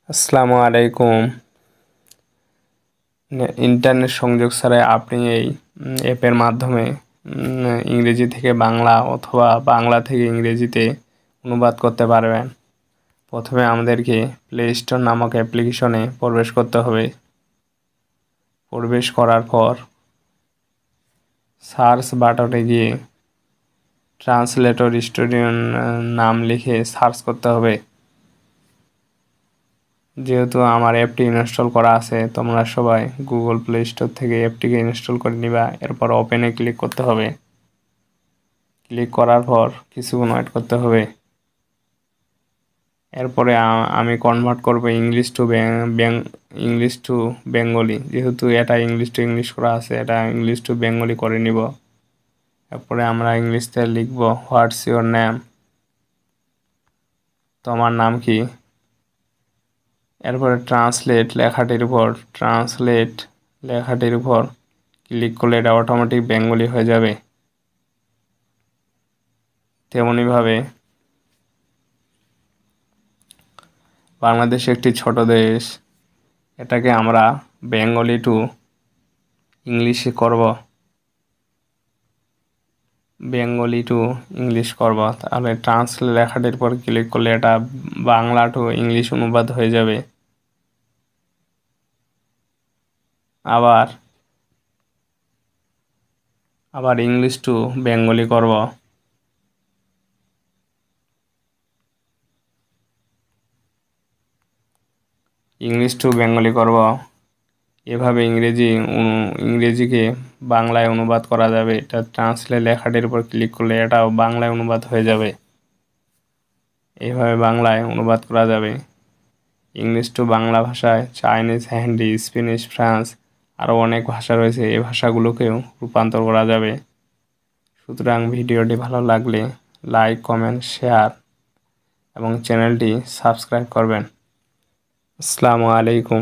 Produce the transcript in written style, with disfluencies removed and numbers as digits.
আসসালামু আলাইকুম। ইন্টারনেট সংযোগ ছাড়াই আপনি এই অ্যাপের মাধ্যমে ইংরেজি থেকে বাংলা অথবা বাংলা থেকে ইংরেজিতে অনুবাদ করতে পারবেন। প্রথমে আমাদেরকে প্লে স্টোর নামক অ্যাপ্লিকেশনে প্রবেশ করতে হবে। প্রবেশ করার পর সার্চ বাটনে গিয়ে ট্রান্সলেটর স্টুডিও নাম লিখে সার্চ করতে হবে। যেহেতু আমার অ্যাপটি ইনস্টল করা আছে, তোমরা সবাই গুগল প্লে স্টোর থেকে অ্যাপটিকে ইনস্টল করে নিবা। এরপর ওপেনে ক্লিক করতে হবে। ক্লিক করার পর কিছুক্ষণ ওয়েট করতে হবে। এরপরে আমি কনভার্ট করব ইংলিশ টু বেঙ্গলি। যেহেতু এটা ইংলিশ টু ইংলিশ করা আছে, এটা ইংলিশ টু বেঙ্গলি করে নিব। এরপরে আমরা ইংলিশতে লিখব হোয়াটস ইউর নেম, তোমার নাম কি। এরপরে ট্রান্সলেট লেখাটির উপর ক্লিক করলে এটা অটোমেটিক বেঙ্গলি হয়ে যাবে। তেমনিভাবে বাংলাদেশ একটি ছোট দেশ, এটাকে আমরা বেঙ্গলি টু ইংলিশে করব। তাহলে ট্রান্সলেট লেখাটির পর ক্লিক করলে এটা বাংলা টু ইংলিশ অনুবাদ হয়ে যাবে। আবার ইংলিশ টু বেঙ্গলি করব। এভাবে ইংরেজিকে বাংলায় অনুবাদ করা যাবে। এটা ট্রান্সলেট লেখাটির উপর ক্লিক করলে এটাও বাংলায় অনুবাদ হয়ে যাবে। এইভাবে বাংলায় অনুবাদ করা যাবে। ইংলিশ টু বাংলা ভাষায় চাইনিজ, হিন্দি, স্প্যানিশ, ফ্রান্স আরও অনেক ভাষা রয়েছে। এই ভাষাগুলোকেও রূপান্তর করা যাবে। সুতরাং ভিডিওটি ভালো লাগলে লাইক, কমেন্ট, শেয়ার এবং চ্যানেলটি সাবস্ক্রাইব করবেন। আসসালামু আলাইকুম।